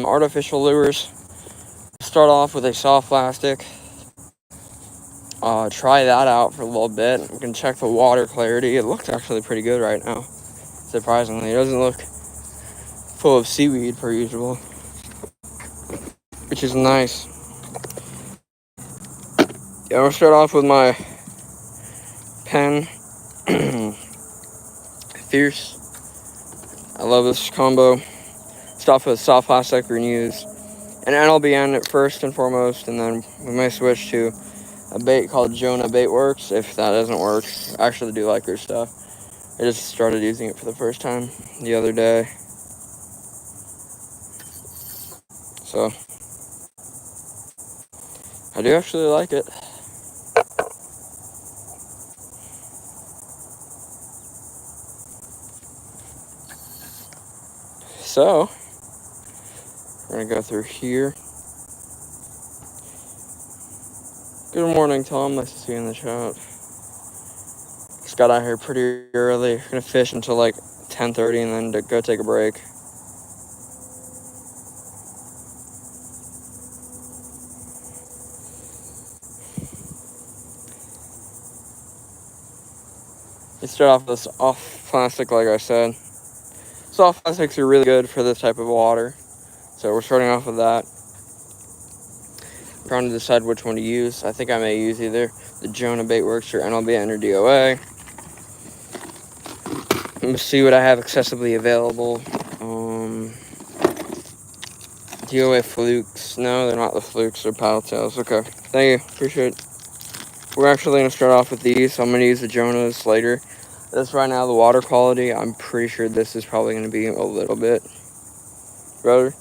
some artificial lures. Start off with a soft plastic. Try that out for a little bit. We can check the water clarity. It looks actually pretty good right now. Surprisingly, it doesn't look full of seaweed per usual, which is nice. Yeah, I'm gonna start off with my pen. Fierce. I love this combo. Stuff with soft plastic renews. And NLBN at first and foremost, and then we may switch to a bait called Jonah Bait Works if that doesn't work. I actually do like their stuff. I just started using it for the first time the other day. So I do actually like it. So we're gonna go through here. Good morning, Tom. Nice to see you in the chat. Just got out here pretty early. We're gonna fish until like 10:30 and then to go take a break. Let's start off with this off plastic, like I said. Soft plastics are really good for this type of water. So we're starting off with that. I'm trying to decide which one to use. I think I may use either the Jonah Bait Works or NLBN or DOA. Let me see what I have accessibly available. DOA flukes. No, they're not the flukes. They're paddle tails. Okay. Thank you. Appreciate it. We're actually going to start off with these. So I'm going to use the Jonahs later. This right now, the water quality, I'm pretty sure this is probably going to be a little bit better.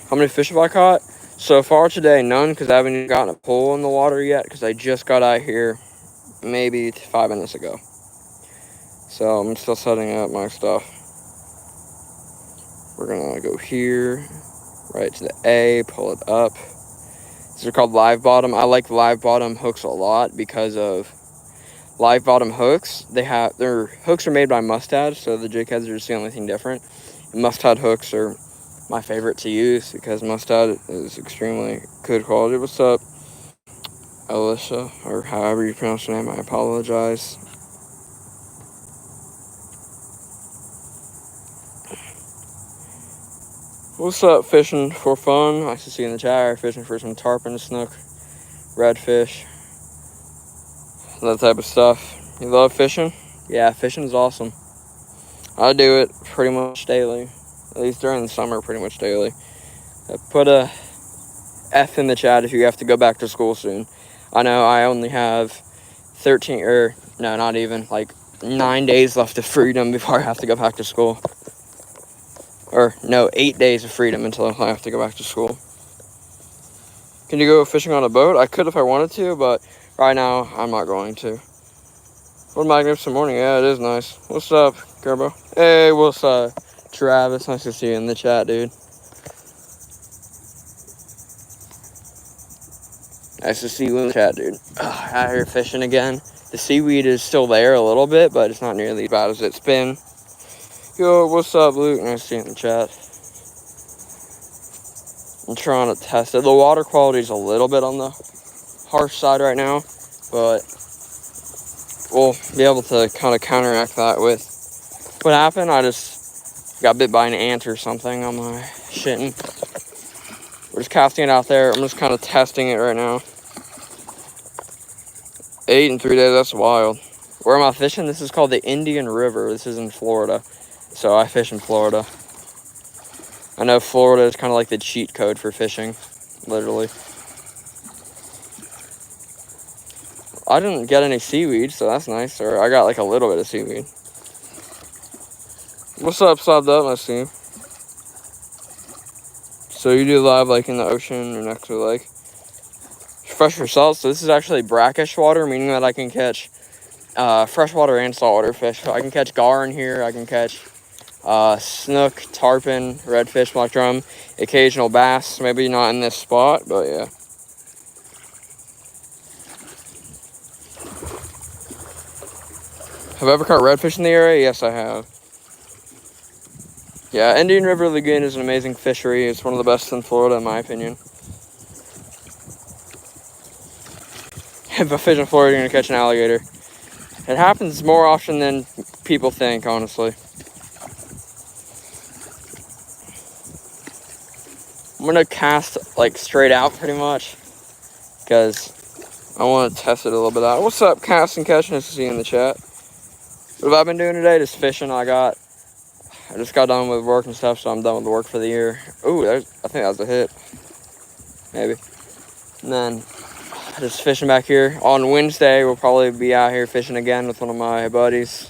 How many fish have I caught? So far today, none, because I haven't even gotten a pull in the water yet, because I just got out here maybe 5 minutes ago. So I'm still setting up my stuff. We're going to go here, right to the A, pull it up. These are called live bottom. I like live bottom hooks a lot because of live bottom hooks. Their hooks are made by Mustad, so the jig heads are just the only thing different. And Mustad hooks are my favorite to use because Mustad is extremely good quality. What's up, Alicia, or however you pronounce your name? I apologize. What's up, fishing for fun? Nice to see you in the chat. Fishing for some tarpon, snook, redfish, that type of stuff. You love fishing? Yeah, fishing is awesome. I do it pretty much daily, at least during the summer, pretty much daily. Put a F in the chat if you have to go back to school soon. I know I only have 13, or no, not even, like 9 days left of freedom before I have to go back to school. Or no, 8 days of freedom until I have to go back to school. Can you go fishing on a boat? I could if I wanted to, but right now I'm not going to. What a magnificent morning. Yeah, it is nice. What's up, Gerbo? Hey, what's up, Travis? Nice to see you in the chat, dude. Nice to see you in the chat, dude. Out here fishing again. The seaweed is still there a little bit, but it's not nearly as bad as it's been. Yo, what's up, Luke? Nice to see you in the chat. I'm trying to test it. The water quality is a little bit on the harsh side right now, but we'll be able to kind of counteract that with what happened. I just got bit by an ant or something on my shitting. We're just casting it out there. I'm just kind of testing it right now. 8 in 3 days, that's wild. Where am I fishing? This is called the Indian River. This is in Florida. So I fish in Florida. I know Florida is kind of like the cheat code for fishing, literally. I didn't get any seaweed, so that's nice. Or I got like a little bit of seaweed. What's up, Sobbed Up? Nice to see you. So you do live like in the ocean or next to the lake? Fresh for salt. So this is actually brackish water, meaning that I can catch freshwater and saltwater fish. So I can catch gar in here. I can catch snook, tarpon, redfish, black drum, occasional bass. Maybe not in this spot, but yeah. Have I ever caught redfish in the area? Yes, I have. Yeah, Indian River Lagoon is an amazing fishery. It's one of the best in Florida, in my opinion. If I fish in Florida, you're gonna catch an alligator. It happens more often than people think, honestly. I'm gonna cast like straight out pretty much because I want to test it a little bit out. What's up, Cast and Catch? Nice to see you in the chat. What have I been doing today? Just fishing. I just got done with work and stuff, so I'm done with the work for the year. Ooh, I think that was a hit. Maybe. And then just fishing back here. On Wednesday, we'll probably be out here fishing again with one of my buddies.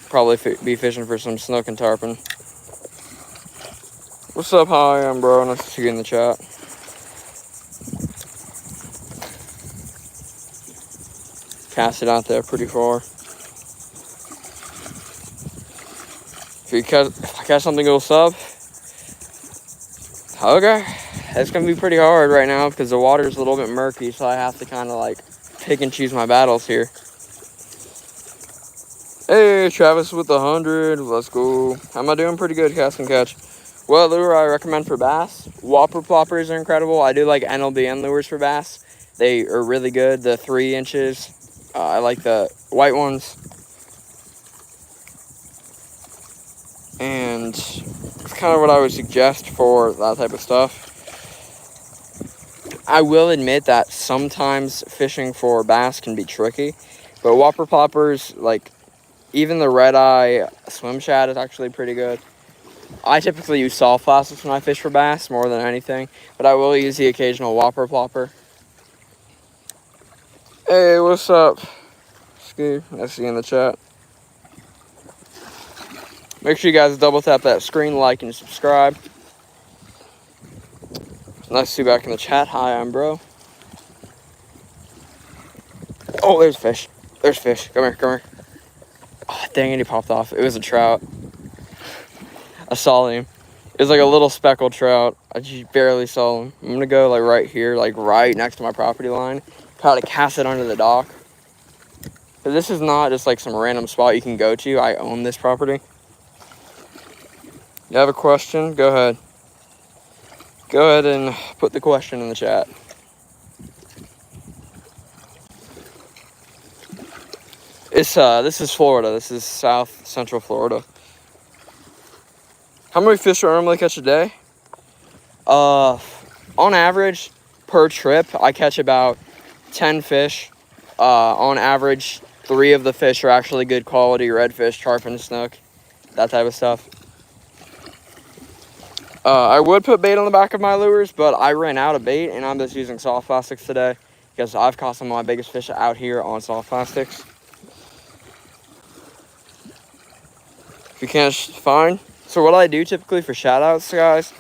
Probably be fishing for some snook and tarpon. What's up, how I am, bro? Nice to see you in the chat. Cast it out there pretty far. If I catch something, go sub. Okay. It's going to be pretty hard right now because the water's a little bit murky, so I have to kind of like pick and choose my battles here. Hey, Travis with 100. Let's go. How am I doing? Pretty good, Cast and Catch. Well, lure I recommend for bass. Whopper ploppers are incredible. I do like NLBN lures for bass. They are really good. The 3 inches. I like the white ones. And it's kind of what I would suggest for that type of stuff. I will admit that sometimes fishing for bass can be tricky. But whopper ploppers, like even the red eye swim shad is actually pretty good. I typically use soft plastics when I fish for bass more than anything, but I will use the occasional whopper plopper. Hey, what's up? Ski, I see you in the chat. Make sure you guys double tap that screen, like, and subscribe. Nice to see you back in the chat. Hi, I'm bro. Oh, there's fish. There's fish. Come here, come here. Oh, dang it, he popped off. It was a trout. I saw him. It was like a little speckled trout. I just barely saw him. I'm gonna go like right here, like right next to my property line. Try to cast it under the dock. But this is not just like some random spot you can go to. I own this property. You have a question? Go ahead. Go ahead and put the question in the chat. This is Florida. This is South Central Florida. How many fish do I normally catch a day? On average, per trip, I catch about 10 fish. On average, 3 of the fish are actually good quality redfish, tarpon, snook, that type of stuff. I would put bait on the back of my lures, but I ran out of bait, and I'm just using soft plastics today because I've caught some of my biggest fish out here on soft plastics. If you can't, fine. So what I do typically for shout-outs, guys,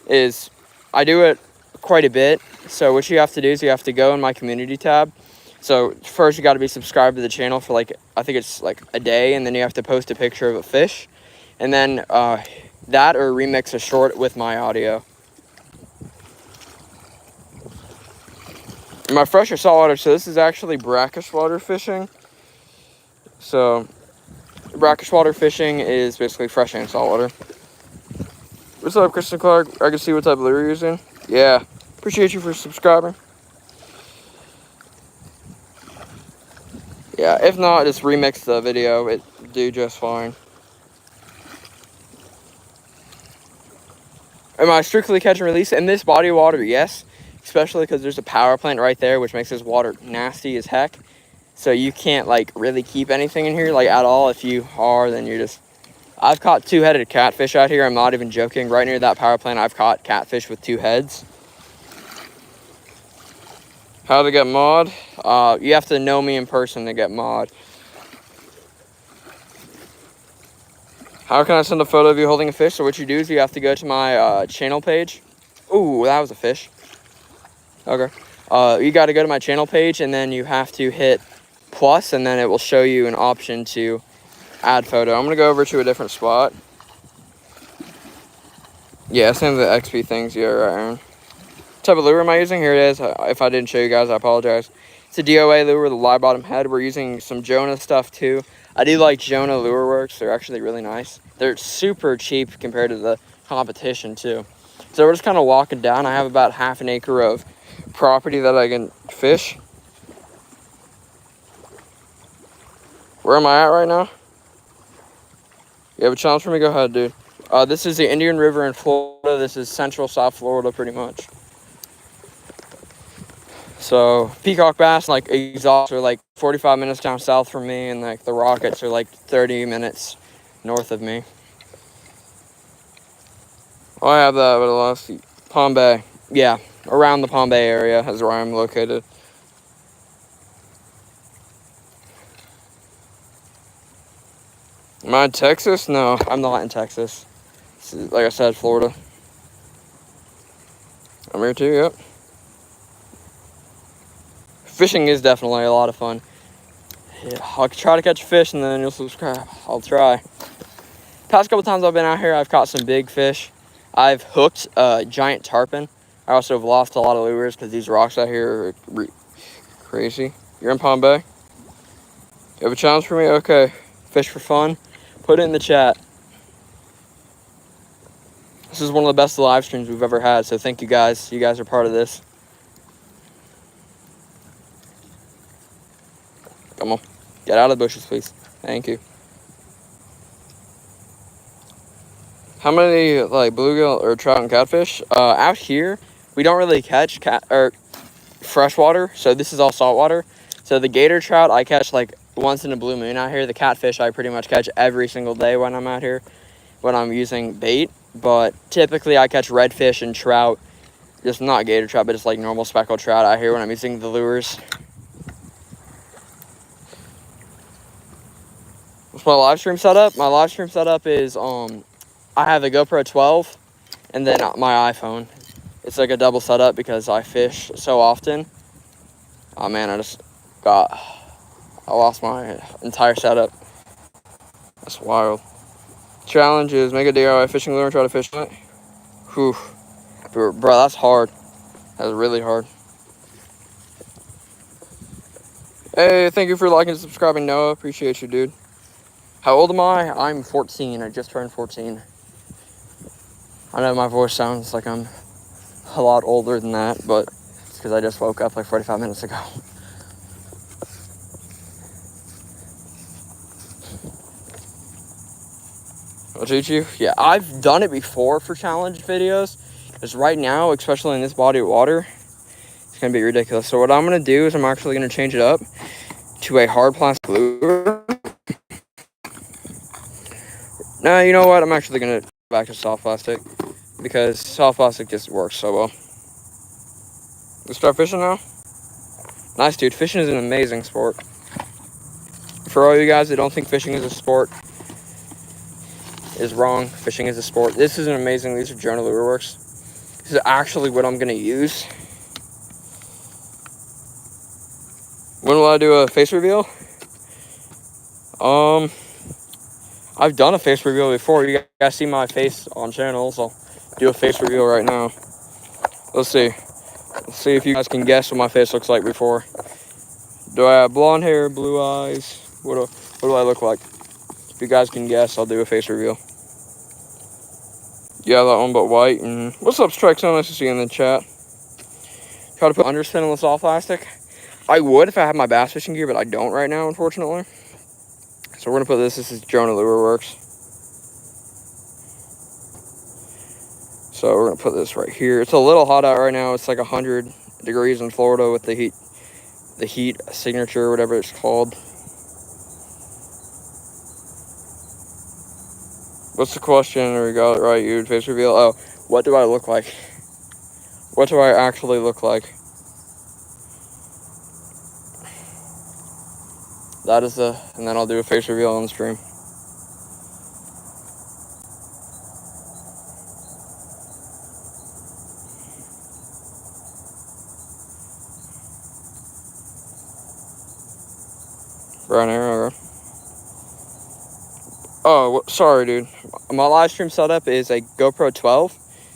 is I do it quite a bit. So what you have to do is you have to go in my community tab. So first you got to be subscribed to the channel for like, I think it's like a day, and then you have to post a picture of a fish. And then that or remix a short with my audio. My fresh or saltwater, so this is actually brackish water fishing. So brackish water fishing is basically fresh and saltwater. What's up, Kristen Clark? I can see what type of lure you're using. Yeah, appreciate you for subscribing. Yeah, if not, just remix the video. It do just fine. Am I strictly catch and release? In this body of water, yes. Especially because there's a power plant right there, which makes this water nasty as heck. So you can't, like, really keep anything in here, like, at all. If you are, then you're just... I've caught 2-headed catfish out here. I'm not even joking. Right near that power plant, I've caught catfish with 2 heads. How to get mod? You have to know me in person to get mod. How can I send a photo of you holding a fish? So what you do is you have to go to my channel page. Ooh, that was a fish. Okay. You got to go to my channel page, and then you have to hit plus, and then it will show you an option to add photo. I'm going to go over to a different spot. Yeah, same with the XP things. Yeah, right, Aaron. What type of lure am I using? Here it is. If I didn't show you guys, I apologize. It's a DOA lure with a live bottom head. We're using some Jonah stuff too. I do like Jonah Lure Works. They're actually really nice. They're super cheap compared to the competition too. So we're just kind of walking down. I have about half an acre of property that I can fish. Where am I at right now? You have a challenge for me? Go ahead, dude. This is the Indian River in Florida. This is central South Florida pretty much. So peacock bass, like exhaust, are like 45 minutes down south from me, and like the rockets are like 30 minutes north of me. Oh, I have that, but I lost it. Palm Bay. Yeah, around the Palm Bay area is where I'm located. Am I in Texas? No, I'm not in Texas. This is, like I said, Florida. I'm here too, yep. Fishing is definitely a lot of fun. Yeah, I'll try to catch a fish and then you'll subscribe. I'll try. Past couple times I've been out here, I've caught some big fish. I've hooked a giant tarpon. I also have lost a lot of lures because these rocks out here are crazy. You're in Palm Bay? You have a challenge for me? Okay. Fish for fun? Put it in the chat. This is one of the best live streams we've ever had, so thank you guys. You guys are part of this. Come on. Get out of the bushes, please. Thank you. How many like bluegill or trout and catfish? Out here, we don't really catch freshwater, so this is all saltwater. So the gator trout I catch like once in a blue moon out here. The catfish I pretty much catch every single day when I'm out here, when I'm using bait. But typically I catch redfish and trout, just not gator trout, but just like normal speckled trout out here when I'm using the lures. What's my live stream setup? My live stream setup is I have a GoPro 12 and then my iPhone. It's like a double setup because I fish so often. Oh man, I lost my entire setup. That's wild. Challenge is make a DIY fishing lure and try to fish on it. Whew. Bro, that's hard. That's really hard. Hey, thank you for liking and subscribing, Noah. Appreciate you, dude. How old am I? I'm 14. I just turned 14. I know my voice sounds like I'm a lot older than that, but it's because I just woke up like 45 minutes ago. I'll teach you. Yeah, I've done it before for challenge videos. Because right now, especially in this body of water, it's going to be ridiculous. So what I'm going to do is I'm actually going to change it up to a hard plastic lure. Nah, you know what? I'm actually going to go back to soft plastic. Because soft plastic just works so well. Let's start fishing now. Nice, dude. Fishing is an amazing sport. For all you guys that don't think fishing is a sport, is wrong. Fishing is a sport. This is an amazing. These are Jonah Lure Works. This is actually what I'm going to use. When will I do a face reveal? I've done a face reveal before. You guys see my face on channels. I'll do a face reveal right now. Let's see. Let's see if you guys can guess what my face looks like before. Do I have blonde hair, blue eyes? What do I look like? If you guys can guess, I'll do a face reveal. Yeah, that one, but white. And what's up, Strike? So nice to see you in the chat. Try to put underspin on the soft plastic. I would if I had my bass fishing gear, but I don't right now, unfortunately. So we're gonna put this. This is Jonah Lure Works. So we're gonna put this right here. It's a little hot out right now. It's like 100 degrees in Florida with the heat signature, whatever it's called. What's the question? Or you got it right, you face reveal. Oh, what do I look like? What do I actually look like? That is and then I'll do a face reveal on the stream. Brown hair, okay. Oh, sorry, dude. My live stream setup is a GoPro 12.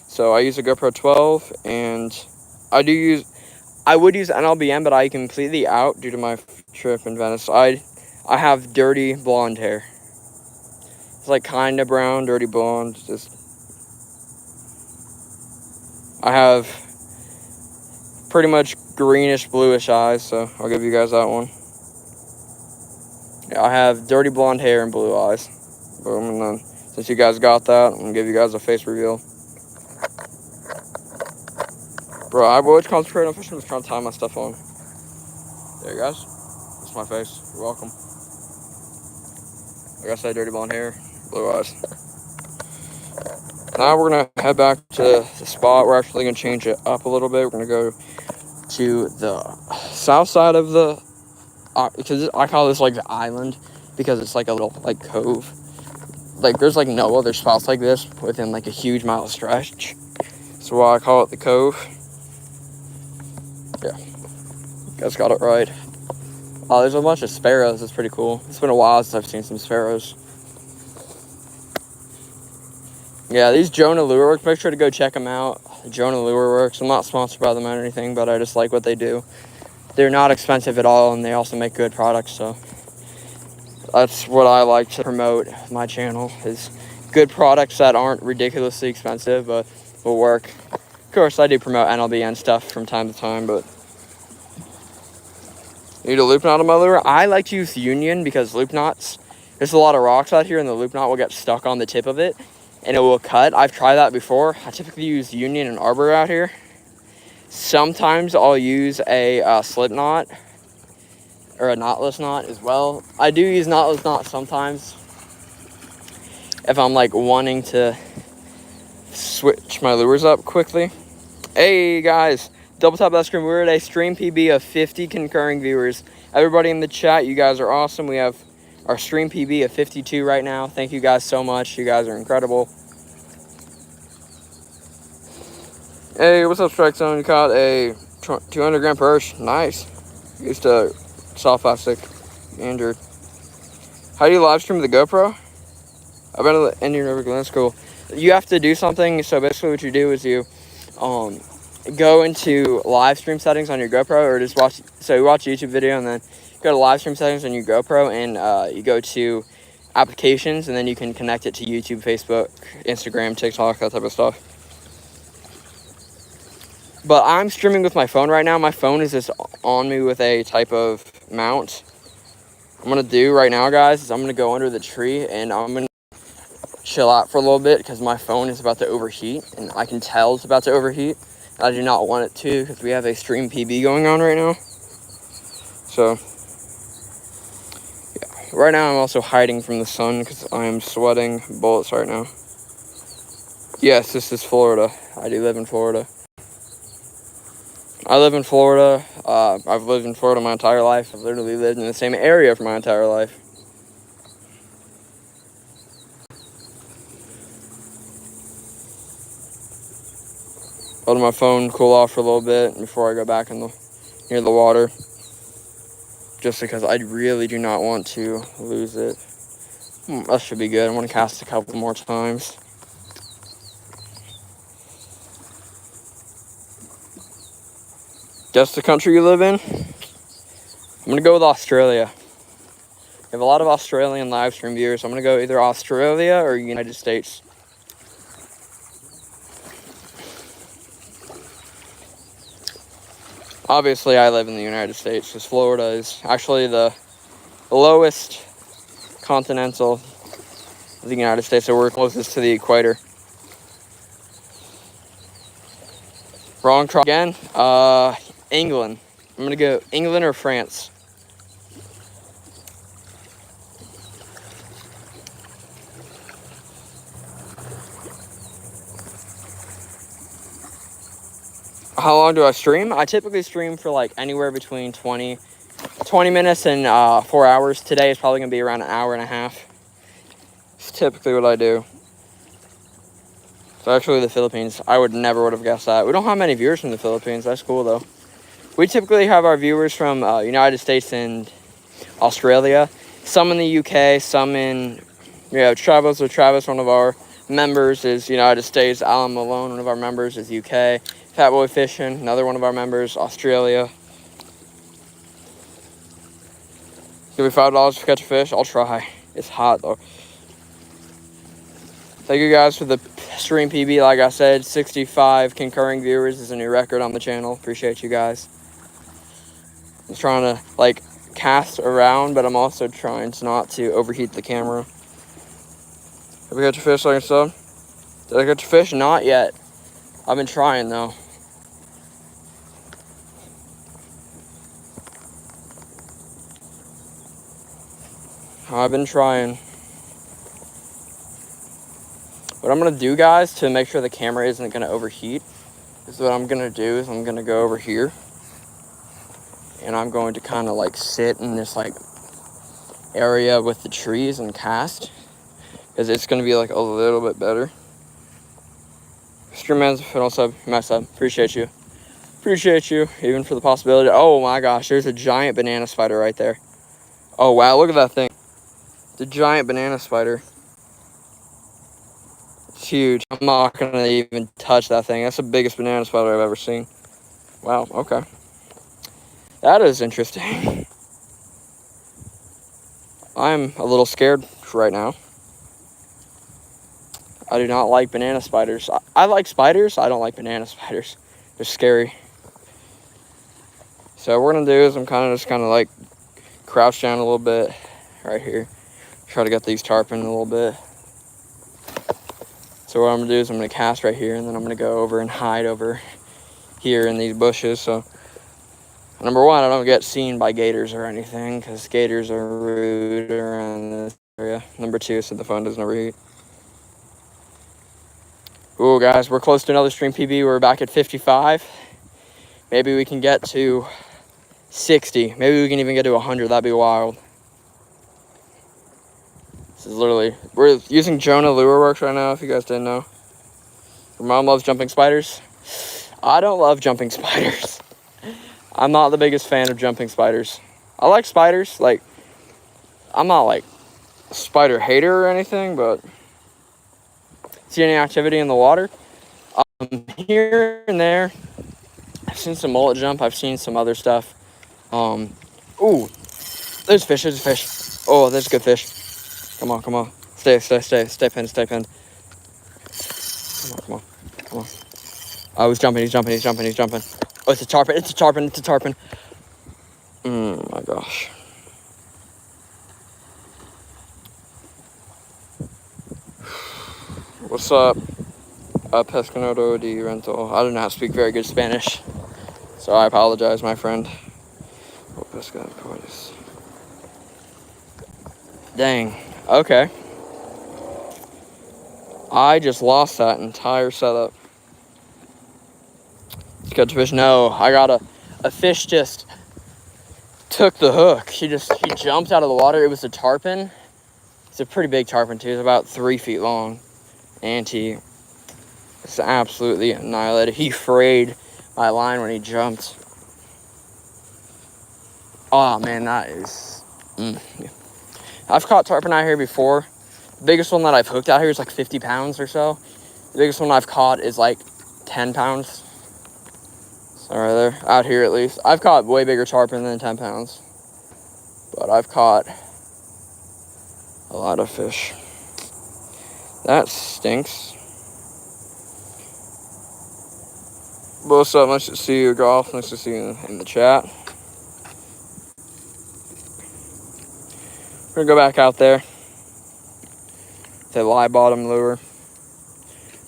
So I use a GoPro 12, and I would use NLBM, but I completely out due to my trip in Venice. I I have dirty blonde hair. It's like kind of brown, dirty blonde. I have pretty much greenish, bluish eyes, so I'll give you guys that one. Yeah, I have dirty blonde hair and blue eyes. Boom, and then since you guys got that, I'm gonna give you guys a face reveal. Bro, I always concentrate on fishing. I'm just trying to tie my stuff on. There you guys. That's my face. You're welcome. Like I said, dirty blonde hair, blue eyes. Now we're gonna head back to the spot. We're actually gonna change it up a little bit. We're gonna go to the south side of the, because I call this like the island, because it's like a little like cove. Like there's like no other spots like this within like a huge mile stretch. So why I call it the cove. Yeah, you guys got it right. Oh, there's a bunch of sparrows. It's pretty cool. It's been a while since I've seen some sparrows. Yeah, these Jonah Lure Works, make sure to go check them out. Jonah Lure Works. I'm not sponsored by them or anything, but I just like what they do. They're not expensive at all, and they also make good products, so that's what I like to promote my channel, is good products that aren't ridiculously expensive, but will work. Of course, I do promote NLB and stuff from time to time, but need a loop knot on my lure. I like to use Union because loop knots, there's a lot of rocks out here, and the loop knot will get stuck on the tip of it, and it will cut. I've tried that before. I typically use Union and Arbor out here. Sometimes I'll use a slip knot or a knotless knot as well. I do use knotless knot sometimes if I'm like wanting to switch my lures up quickly. Hey guys, double tap that screen. We're at a stream PB of 50 concurring viewers. Everybody in the chat, you guys are awesome. We have our stream PB of 52 right now. Thank you guys so much. You guys are incredible. Hey, what's up, Strike Zone? You caught a 200 gram perch. Nice. Used to soft plastic. Injured. How do you live stream with the GoPro? I've been to the Indian River Glen School. You have to do something. So basically what you do is you go into live stream settings on your GoPro, or just watch. So you watch a YouTube video and then go to live stream settings on your GoPro, and you go to applications, and then you can connect it to YouTube, Facebook, Instagram, TikTok, that type of stuff. But I'm streaming with my phone right now. My phone is just on me with a type of mount. What I'm going to do right now, guys, is I'm going to go under the tree, and I'm going to chill out for a little bit because my phone is about to overheat, and I can tell it's about to overheat. I do not want it to because we have a stream PB going on right now. So, yeah. Right now I'm also hiding from the sun because I am sweating bullets right now. Yes, this is Florida. I do live in Florida. I live in Florida. I've lived in Florida my entire life. I've literally lived in the same area for my entire life. Letting my phone cool off for a little bit before I go back near the water. Just because I really do not want to lose it. That should be good. I want to cast a couple more times. Guess the country you live in? I'm going to go with Australia. We have a lot of Australian live stream viewers. I'm going to go either Australia or United States. Obviously, I live in the United States because Florida is actually the lowest continental of the United States, so we're closest to the equator. Wrong try again. England. I'm going to go England or France. How long do I stream? I typically stream for like anywhere between 20 minutes and 4 hours. Today is probably going to be around an hour and a half. It's typically what I do. So actually the Philippines, I would have guessed that. We don't have many viewers from the Philippines. That's cool though. We typically have our viewers from United States and Australia. Some in the UK, some in, Travis. So Travis, one of our members, is United States. Alan Malone, one of our members, is UK. Fatboy Fishing, another one of our members, Australia. Give me $5 to catch a fish. I'll try. It's hot though. Thank you guys for the stream PB. Like I said, 65 concurring viewers is a new record on the channel. Appreciate you guys. I'm trying to like cast around, but I'm also trying to not to overheat the camera. Have we got your fish like I said? Did I catch your fish? Not yet. I've been trying though. I've been trying. What I'm gonna do, guys, to make sure the camera isn't gonna overheat, is what I'm gonna do is I'm gonna go over here and I'm going to kind of like sit in this like area with the trees and cast, because it's gonna be like a little bit better. Streamman's fiddle sub, my sub. Appreciate you. Appreciate you, even for the possibility. Oh my gosh, there's a giant banana spider right there. Oh wow, look at that thing. The giant banana spider. It's huge. I'm not gonna even touch that thing. That's the biggest banana spider I've ever seen. Wow, okay. That is interesting. I'm a little scared right now. I do not like banana spiders. I like spiders. I don't like banana spiders. They're scary. So what we're gonna do is I'm just kind of like crouch down a little bit right here. Try to get these tarpon a little bit. So what I'm gonna do is I'm gonna cast right here, and then I'm gonna go over and hide over here in these bushes. So number one, I don't get seen by gators or anything, because gators are rude around this area. Number two, so the phone doesn't overheat. Ooh, guys, we're close to another stream PB. We're back at 55. Maybe we can get to 60. Maybe we can even get to 100. That'd be wild. This is literally, we're using Jonah Lure Works right now, if you guys didn't know. Your mom loves jumping spiders. I don't love jumping spiders. I'm not the biggest fan of jumping spiders. I like spiders. Like, I'm not like a spider hater or anything, but see any activity in the water? Here and there. I've seen some mullet jump. I've seen some other stuff. Ooh, there's fish. There's a fish. Oh, there's a good fish. Come on, come on. Stay pinned, stay pinned. Come on. Oh, he's jumping. Oh, it's a tarpon. Oh my gosh. What's up? Pescanodo de Rental. I do not speak very good Spanish, so I apologize, my friend. Oh, pescadores. Dang. Okay. I just lost that entire setup. Let's catch a fish. No, I got a fish just took the hook. He jumped out of the water. It was a tarpon. It's a pretty big tarpon too. It's about 3 feet long. And he is absolutely annihilated. He frayed my line when he jumped. Oh man, that is... I've caught tarpon out here before. The biggest one that I've hooked out here is like 50 pounds or so. The biggest one I've caught is like 10 pounds. So right there, out here at least. I've caught way bigger tarpon than 10 pounds. But I've caught a lot of fish. That stinks. What's up? Nice to see you, Golf. Nice to see you in the chat. We're gonna go back out there. The lie bottom lure.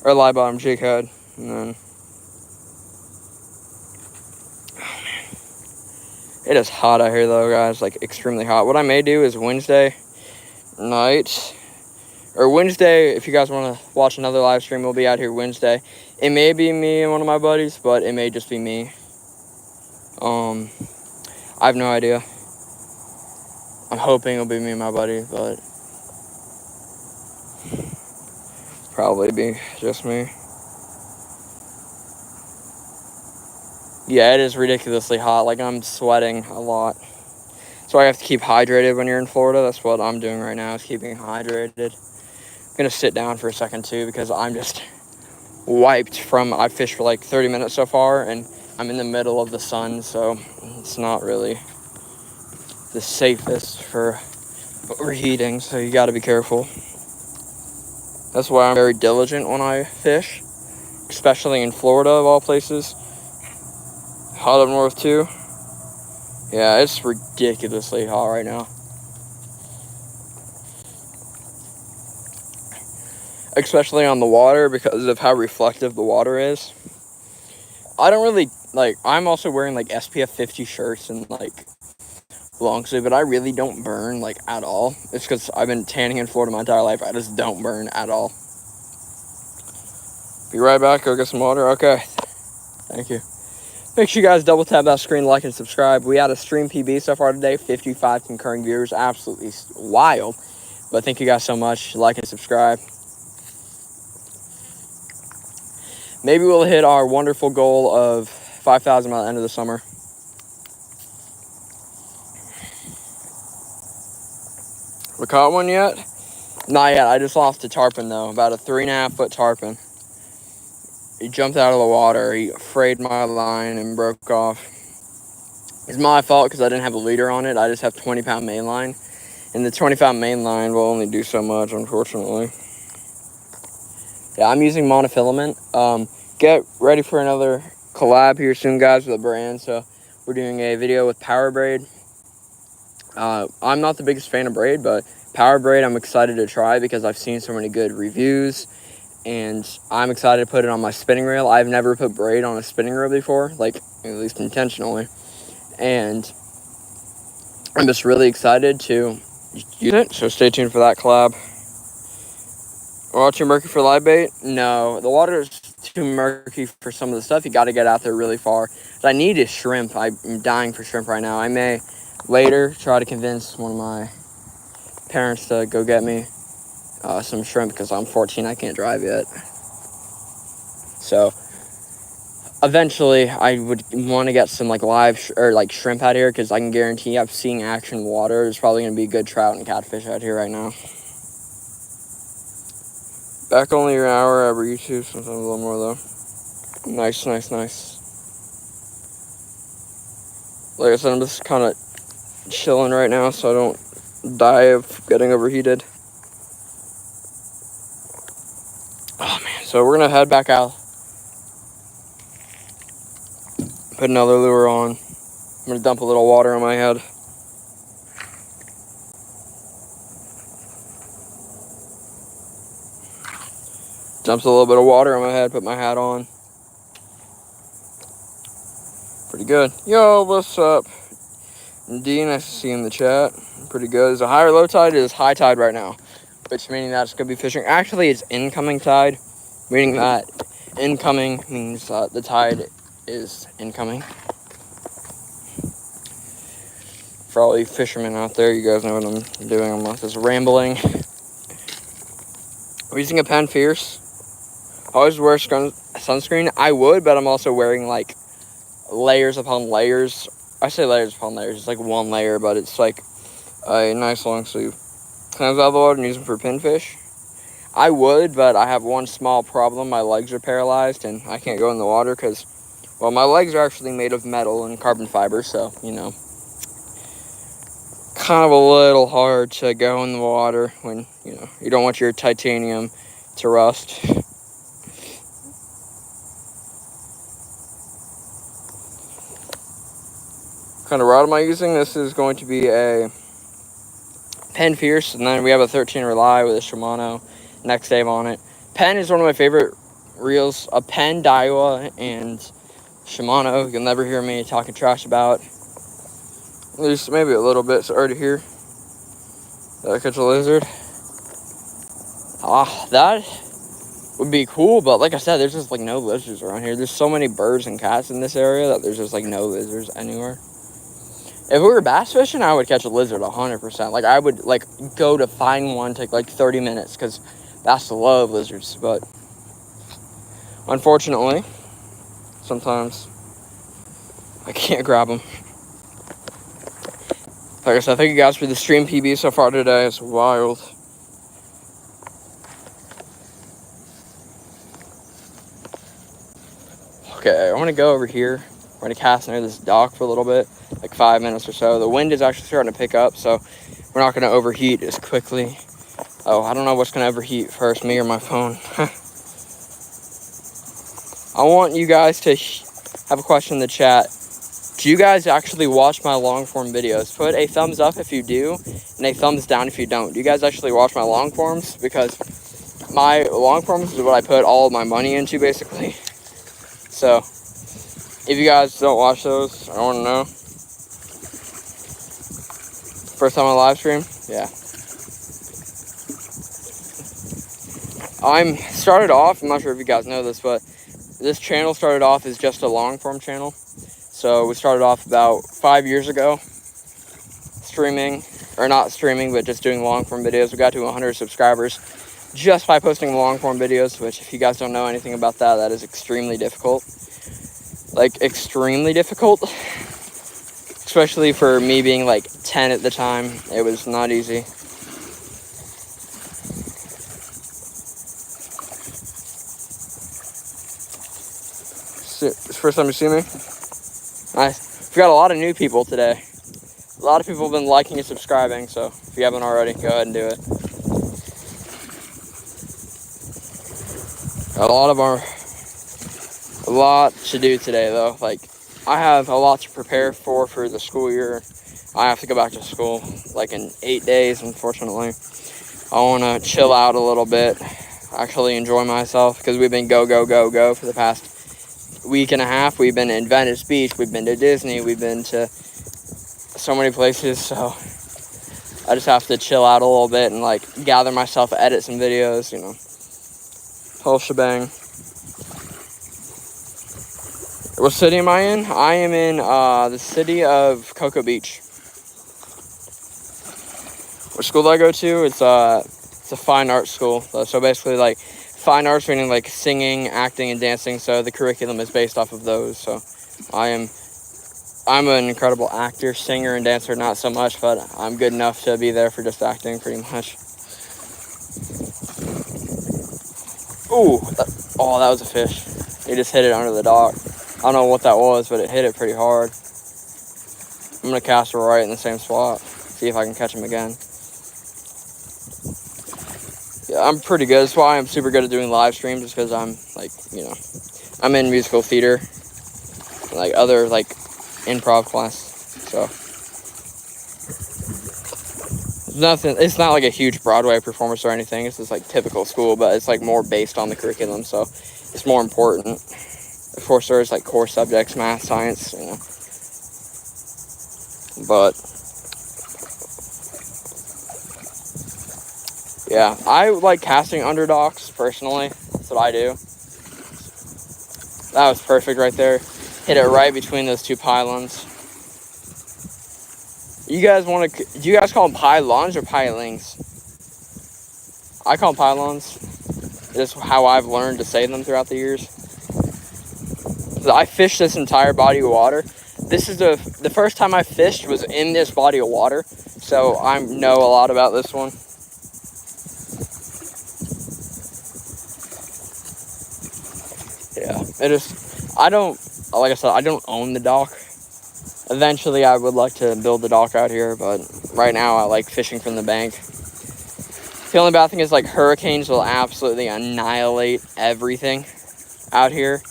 Or lie bottom jig head. And then... oh man. It is hot out here though, guys. Like extremely hot. What I may do is Wednesday night... or Wednesday, if you guys want to watch another live stream, we'll be out here Wednesday. It may be me and one of my buddies, but it may just be me. I have no idea. I'm hoping it'll be me and my buddy, but probably be just me. Yeah, it is ridiculously hot. Like, I'm sweating a lot. So I have to keep hydrated when you're in Florida. That's what I'm doing right now, is keeping hydrated. I'm gonna sit down for a second too, because I'm just wiped from... I've fished for like 30 minutes so far, and I'm in the middle of the sun, so it's not really the safest for overheating, so you got to be careful. That's why I'm very diligent when I fish, especially in Florida of all places. Hot up north too. Yeah, it's ridiculously hot right now. Especially on the water because of how reflective the water is. I don't really, like, I'm also wearing, like, SPF 50 shirts and, like, long sleeve, but I really don't burn, like, at all. It's because I've been tanning in Florida my entire life. I just don't burn at all. Be right back. Go get some water. Okay. Thank you. Make sure you guys double tap that screen, like, and subscribe. We had a stream PB so far today. 55 concurring viewers. Absolutely wild. But thank you guys so much. Like and subscribe. Maybe we'll hit our wonderful goal of 5,000 by the end of the summer. We caught one yet? Not yet. I just lost a tarpon, though. About a 3.5-foot tarpon. He jumped out of the water. He frayed my line and broke off. It's my fault because I didn't have a leader on it. I just have 20-pound main line. And the 20-pound main line will only do so much, unfortunately. Yeah, I'm using monofilament. Get ready for another collab here soon, guys, with a brand. So we're doing a video with Power Braid. I'm not the biggest fan of braid, but Power Braid I'm excited to try because I've seen so many good reviews. And I'm excited to put it on my spinning reel. I've never put braid on a spinning reel before, like, at least intentionally. And I'm just really excited to use it. So stay tuned for that collab. Water too murky for live bait? No, the water is too murky for some of the stuff. You got to get out there really far. But I need is shrimp. I'm dying for shrimp right now. I may later try to convince one of my parents to go get me some shrimp because I'm 14. I can't drive yet. So eventually I would want to get some like live shrimp out here because I can guarantee I'm seeing action in the water. There's probably going to be good trout and catfish out here right now. Back only an hour every YouTube, sometimes a little more though. Nice, nice, nice. Like I said, I'm just kind of chilling right now so I don't die of getting overheated. Oh man, so we're gonna head back out. Put another lure on. I'm gonna dump a little water on my head. Dumps a little bit of water on my head, put my hat on. Pretty good. Yo, what's up? D, nice to see you in the chat. Pretty good. There's a high or low tide. It is high tide right now, which meaning that it's going to be fishing. Actually, it's incoming tide, meaning that incoming means the tide is incoming. For all you fishermen out there, you guys know what I'm doing. I'm not just rambling. I'm using a Penn Fierce. I always wear sunscreen. I would, but I'm also wearing like layers upon layers. I say layers upon layers. It's like one layer, but it's like a nice long sleeve. Comes out of the water and use them for pinfish. I would, but I have one small problem. My legs are paralyzed and I can't go in the water because, well, my legs are actually made of metal and carbon fiber, so, you know, kind of a little hard to go in the water when, you know, you don't want your titanium to rust. What kind of rod am I using? This is going to be a Penn Fierce, and then we have a 13 Rely with a Shimano Next Dave on it. Penn is one of my favorite reels. A Penn, Daiwa, and Shimano. You'll never hear me talking trash about. At least maybe a little bit. So already here. Did I catch a lizard? That would be cool, but like I said, there's just like no lizards around here. There's so many birds and cats in this area that there's just like no lizards anywhere. If we were bass fishing, I would catch a lizard 100%. Like, I would, like, go to find one, take, like, 30 minutes, because bass love lizards. But, unfortunately, sometimes I can't grab them. Like I said, thank you guys for the stream PB so far today. It's wild. Okay, I want to go over here. We're going to cast near this dock for a little bit, like 5 minutes or so. The wind is actually starting to pick up, so we're not going to overheat as quickly. Oh, I don't know what's going to overheat first, me or my phone. I want you guys to have a question in the chat. Do you guys actually watch my long form videos? Put a thumbs up if you do, and a thumbs down if you don't. Do you guys actually watch my long forms? Because my long forms is what I put all of my money into, basically. So, if you guys don't watch those, I want to know. First time on live stream? Yeah. I'm not sure if you guys know this, but this channel started off as just a long form channel. So we started off about 5 years ago, streaming, or not streaming, but just doing long form videos. We got to 100 subscribers just by posting long form videos, which if you guys don't know anything about that, that is extremely difficult. Like, extremely difficult. Especially for me being like 10 at the time, it was not easy. First time you see me? Nice. We got a lot of new people today. A lot of people have been liking and subscribing, so if you haven't already, go ahead and do it. A lot to do today, though. Like, I have a lot to prepare for the school year. I have to go back to school, like, in 8 days, unfortunately. I want to chill out a little bit, actually enjoy myself, because we've been go for the past week and a half. We've been in Venice Beach, we've been to Disney, we've been to so many places, so I just have to chill out a little bit and like gather myself, edit some videos, you know, whole shebang. What city am I in? I am in the city of Cocoa Beach. What school do I go to? It's a fine arts school, so basically like fine arts meaning like singing, acting, and dancing, so the curriculum is based off of those. So I'm an incredible actor, singer, and dancer, not so much, but I'm good enough to be there for just acting, pretty much. Ooh, that was a fish. He just hit it under the dock. I don't know what that was, but it hit it pretty hard. I'm going to cast it right in the same spot, see if I can catch him again. Yeah, I'm pretty good. That's why I'm super good at doing live streams, is because I'm, like, you know, I'm in musical theater, like, other, like, improv class, so it's not like a huge Broadway performance or anything. It's just like typical school, but it's like more based on the curriculum, so it's more important. Of course, there's like core subjects, math, science, you know, but yeah, I like casting underdogs personally. That's what I do. That was perfect right there. Hit it right between those two pylons. Do you guys call them pylons or pilings? I call them pylons. Just how I've learned to say them throughout the years. I fished this entire body of water. This is the first time I fished was in this body of water, so I know a lot about this one. Yeah, like I said, I don't own the dock. Eventually, I would like to build the dock out here, but right now, I like fishing from the bank. The only bad thing is, like, hurricanes will absolutely annihilate everything out here.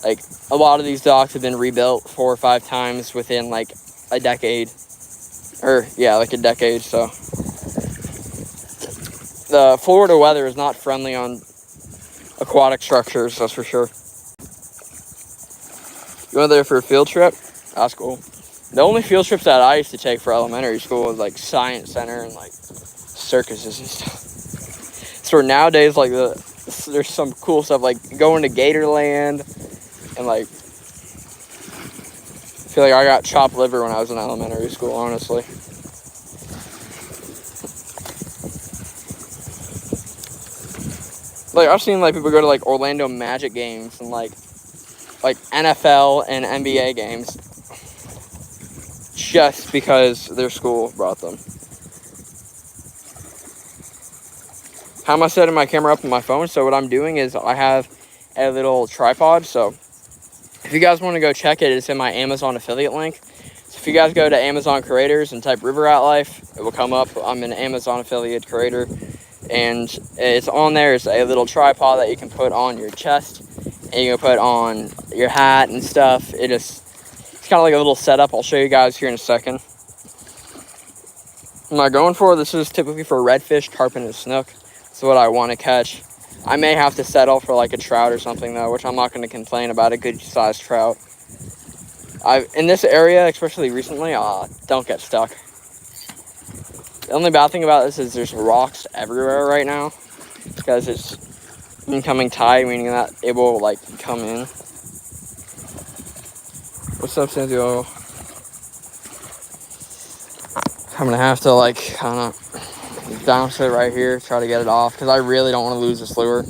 Like, a lot of these docks have been rebuilt 4 or 5 times within, like, a decade. Like a decade, so. The Florida weather is not friendly on aquatic structures, that's for sure. You went there for a field trip? That's cool. The only field trips that I used to take for elementary school was like science center and like circuses and stuff. So nowadays, like there's some cool stuff like going to Gatorland and like I feel like I got chopped liver when I was in elementary school, honestly. Like I've seen like people go to like Orlando Magic games and like NFL and NBA games just because their school brought them. How am I setting my camera up on my phone? So what I'm doing is I have a little tripod, so If you guys want to go check it, it's in my Amazon affiliate link. So if you guys go to Amazon Creators and type River Rat Life, it will come up. I'm an Amazon affiliate creator, and it's on there. It's a little tripod that you can put on your chest, and you can put on your hat and stuff. It's kind of like a little setup. I'll show you guys here in a second. What am I going for? This is typically for redfish, tarpon, and snook. That's what I want to catch. I may have to settle for like a trout or something though, which I'm not going to complain about. A good sized trout. In this area, especially recently, don't get stuck. The only bad thing about this is there's rocks everywhere right now because it's incoming tide, meaning that it will like come in. What's up, Santiago? I'm gonna have to like kind of bounce it right here, try to get it off because I really don't want to lose this lure.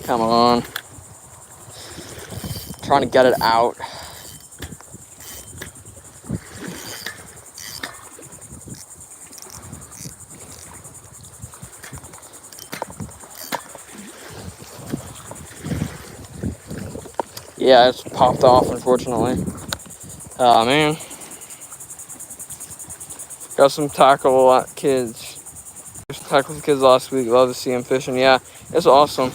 Come on. Trying to get it out. Yeah, it's popped off, unfortunately. Oh, man. Got some tackle kids. Just tackled the kids last week. Love to see them fishing. Yeah, it's awesome.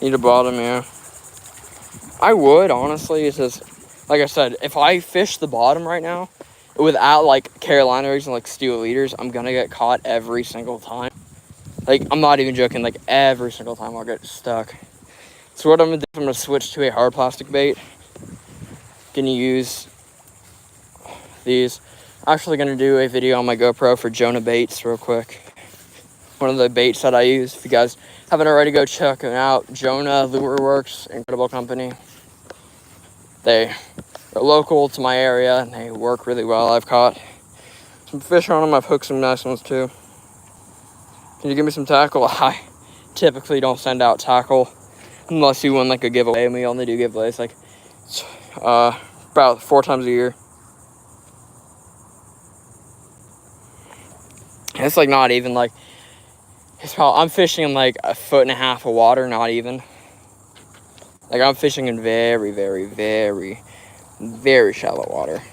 Need a bottom, yeah. I would, honestly. It's just, like I said, if I fish the bottom right now, without, like, Carolina rigs and, like, steel leaders, I'm gonna get caught every single time. Like, I'm not even joking. Like, every single time I'll get stuck. So what I'm gonna do is I'm gonna switch to a hard plastic bait. Gonna use these. I'm actually gonna do a video on my GoPro for Jonah baits real quick. One of the baits that I use. If you guys haven't already, go check them out. Jonah Lure Works, incredible company. They are local to my area and they work really well. I've caught some fish on them. I've hooked some nice ones too. Can you give me some tackle? I typically don't send out tackle unless you win like a giveaway, and we only do giveaways like about 4 times a year. And it's like not even like I'm fishing in like 1.5 foot of water, not even. Like I'm fishing in very, very, very, very shallow water.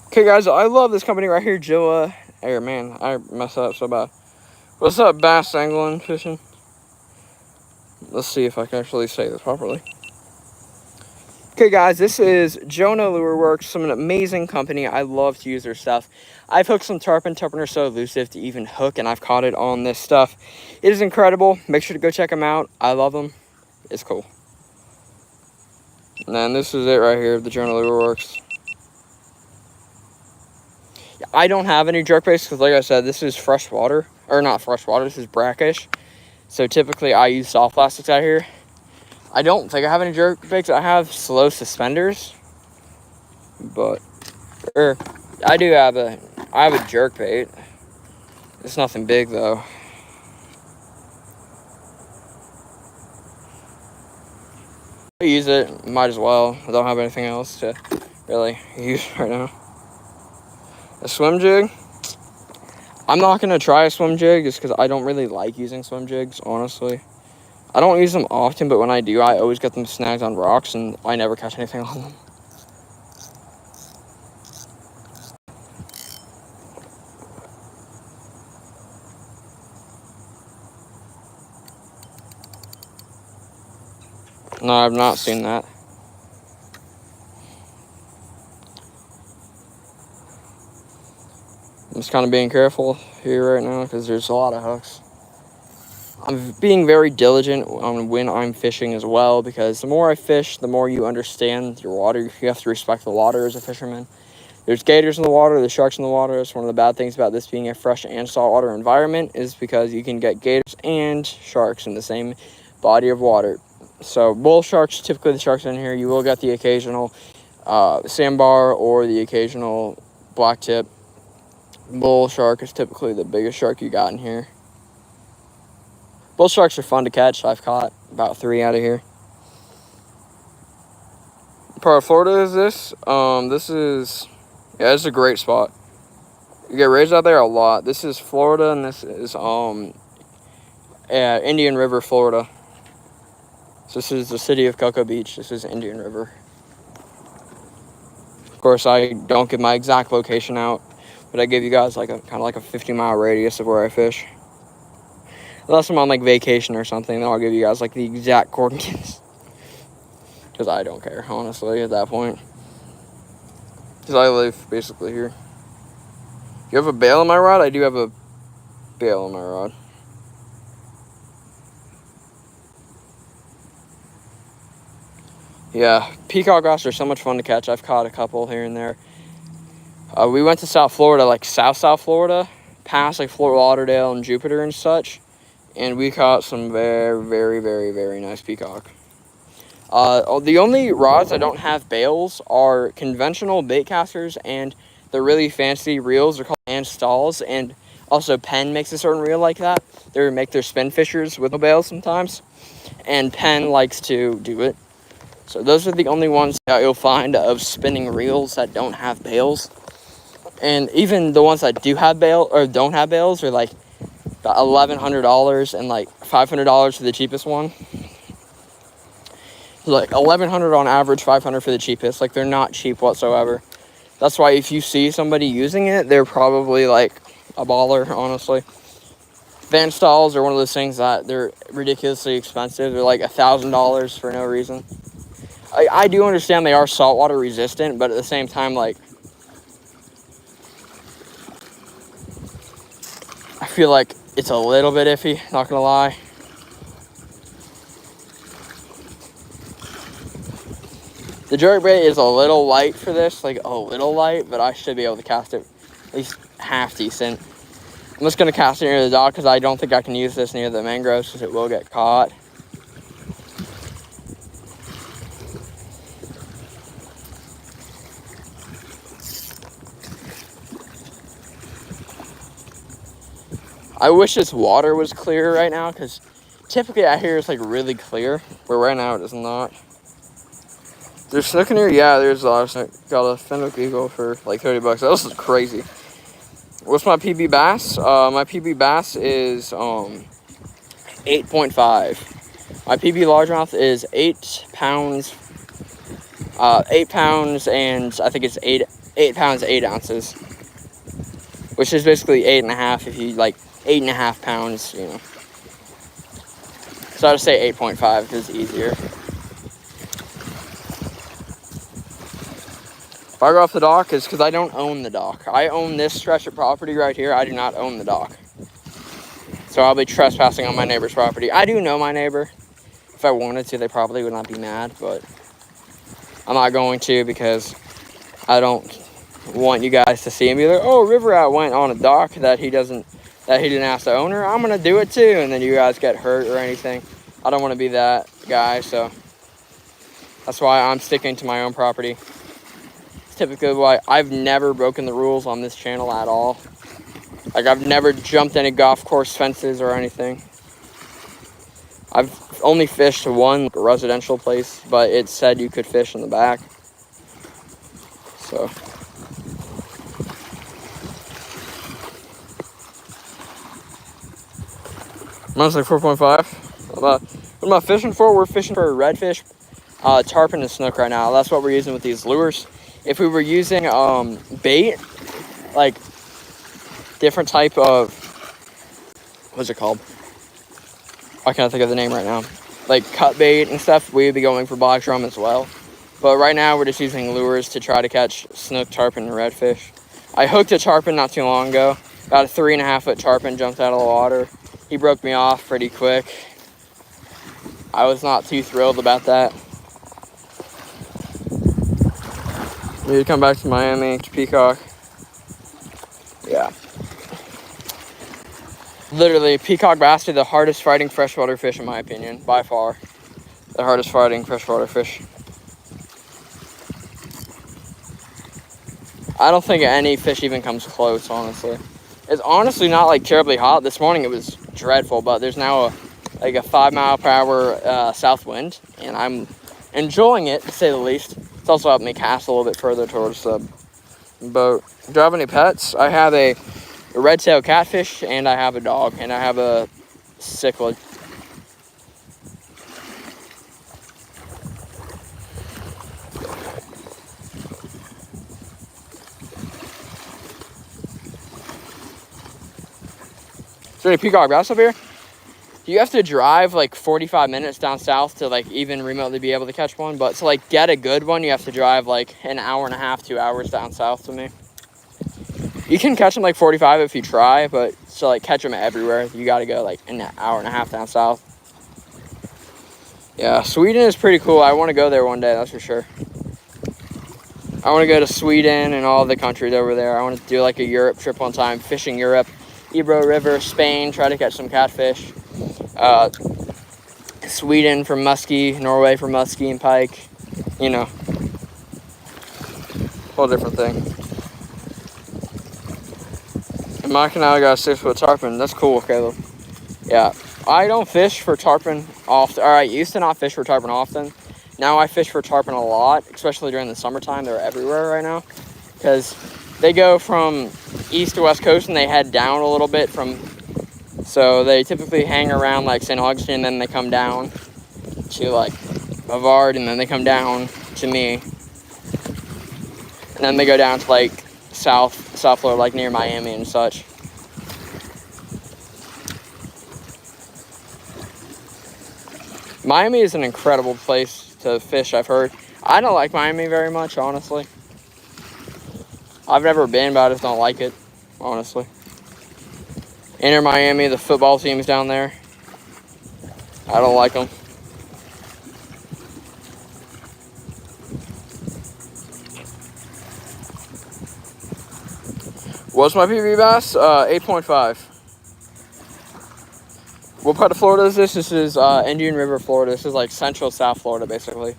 Okay, guys, I love this company right here, Joa. Hey, man, I messed up so bad. What's up, bass angling, fishing? Let's see if I can actually say this properly. Okay, guys, this is Jonah Lure Works, some amazing company. I love to use their stuff. I've hooked some tarpon. Tarpon are so elusive to even hook, and I've caught it on this stuff. It is incredible. Make sure to go check them out. I love them. It's cool. And then this is it right here, the Jonah Lure Works. I don't have any jerkbaits because, like I said, this is fresh water. Or not fresh water, this is brackish. So typically I use soft plastics out here. I don't think I have any jerkbaits. I have slow suspenders. But I have a jerkbait. It's nothing big though. I use it, might as well. I don't have anything else to really use right now. A swim jig? I'm not going to try a swim jig just because I don't really like using swim jigs, honestly. I don't use them often, but when I do, I always get them snagged on rocks, and I never catch anything on them. No, I've not seen that. I'm just kind of being careful here right now because there's a lot of hooks. I'm being very diligent on when I'm fishing as well, because the more I fish, the more you understand your water. You have to respect the water as a fisherman. There's gators in the water, there's sharks in the water. That's one of the bad things about this being a fresh and saltwater environment, is because you can get gators and sharks in the same body of water. So bull sharks, typically the sharks in here, you will get the occasional sandbar or the occasional black tip. Bull shark is typically the biggest shark you got in here. Bull sharks are fun to catch. I've caught about 3 out of here. part of Florida is this? This is, yeah, it's a great spot. You get raised out there a lot. This is Florida, and this is Indian River, Florida. So this is the city of Cocoa Beach. This is Indian River. Of course, I don't give my exact location out, but I give you guys like a kind of like a 50-mile radius of where I fish. Unless I'm on like vacation or something, then I'll give you guys like the exact coordinates. Because I don't care, honestly, at that point. Because I live basically here. You have a bail in my rod? I do have a bail in my rod. Yeah, peacock bass are so much fun to catch. I've caught a couple here and there. We went to South Florida, like South Florida, past like Fort Lauderdale and Jupiter and such, and we caught some very, very, very, very nice peacock. The only rods that don't have bails are conventional bait casters and the really fancy reels. They're called hand stalls, and also Penn makes a certain reel like that. They make their spin fishers with no bails sometimes, and Penn likes to do it. So those are the only ones that you'll find of spinning reels that don't have bails. And even the ones that do have bail or don't have bails are like $1,100 and like $500 for the cheapest one. Like $1,100 on average, $500 for the cheapest. Like, they're not cheap whatsoever. That's why if you see somebody using it, they're probably like a baller, honestly. Van stalls are one of those things that they're ridiculously expensive. They're like $1,000 for no reason. I do understand they are saltwater resistant, but at the same time, like, I feel like it's a little bit iffy, not gonna lie. The jerkbait is a little light for this, like a little light, but I should be able to cast it at least half decent. I'm just gonna cast it near the dock because I don't think I can use this near the mangroves because it will get caught. I wish this water was clear right now because typically out here it's like really clear, but right now it is not. There's snook in here? Yeah, there's a lot of snook. Got a Fenwick Eagle for like $30. This is crazy. What's my PB bass? My PB bass is 8.5. My PB largemouth is 8 pounds. 8 pounds and I think it's 8 pounds 8 ounces, which is basically 8.5 if you like 8.5 pounds, you know. So I would say 8.5 because it's easier. If I go off the dock, it's because I don't own the dock. I own this stretch of property right here. I do not own the dock. So I'll be trespassing on my neighbor's property. I do know my neighbor. If I wanted to, they probably would not be mad, but I'm not going to because I don't want you guys to see him be like, oh, River Rat went on a dock that he didn't ask the owner. I'm going to do it too. And then you guys get hurt or anything. I don't want to be that guy, so that's why I'm sticking to my own property. Typically why I've never broken the rules on this channel at all. Like, I've never jumped any golf course fences or anything. I've only fished one residential place, but it said you could fish in the back. So mine's like 4.5. What am I fishing for? We're fishing for redfish, tarpon, and snook right now. That's what we're using with these lures. If we were using bait, like different type of, what's it called? I can't think of the name right now. Like cut bait and stuff, we would be going for black drum as well. But right now we're just using lures to try to catch snook, tarpon, and redfish. I hooked a tarpon not too long ago. About a 3.5-foot tarpon jumped out of the water. He broke me off pretty quick. I was not too thrilled about that. Need to come back to Miami to peacock. Yeah. Literally, peacock bass are the hardest fighting freshwater fish in my opinion, by far. The hardest fighting freshwater fish. I don't think any fish even comes close, honestly. It's honestly not like terribly hot. This morning it was dreadful, but there's now a 5 mile per hour south wind, and I'm enjoying it, to say the least. It's also helped me cast a little bit further towards the boat. Do I have any pets? I have a red-tailed catfish, and I have a dog, and I have a cichlid. Is there any peacock bass up here? You have to drive like 45 minutes down south to like even remotely be able to catch one. But to like get a good one, you have to drive like an hour and a half, 2 hours down south to me. You can catch them like 45 if you try, but to like catch them everywhere, you got to go like an hour and a half down south. Yeah, Sweden is pretty cool. I want to go there one day, that's for sure. I want to go to Sweden and all the countries over there. I want to do like a Europe trip one time, fishing Europe. Ebro River, Spain, try to catch some catfish. Sweden for muskie, Norway for muskie and pike. You know, whole different thing. And Mike and I got a 6-foot tarpon. That's cool, Caleb. Yeah, I don't fish for tarpon often. All right, used to not fish for tarpon often. Now I fish for tarpon a lot, especially during the summertime. They're everywhere right now because they go from east to west coast and they head down a little bit so they typically hang around like St. Augustine, and then they come down to like Bavard, and then they come down to me, and then they go down to like South Florida, like near Miami and such. Miami is an incredible place to fish, I've heard. I don't like Miami very much, honestly. I've never been, but I just don't like it, honestly. Inter Miami, the football team's down there. I don't like them. What's my PB bass? 8.5. What part of Florida is this? This is Indian River, Florida. This is like central South Florida, basically.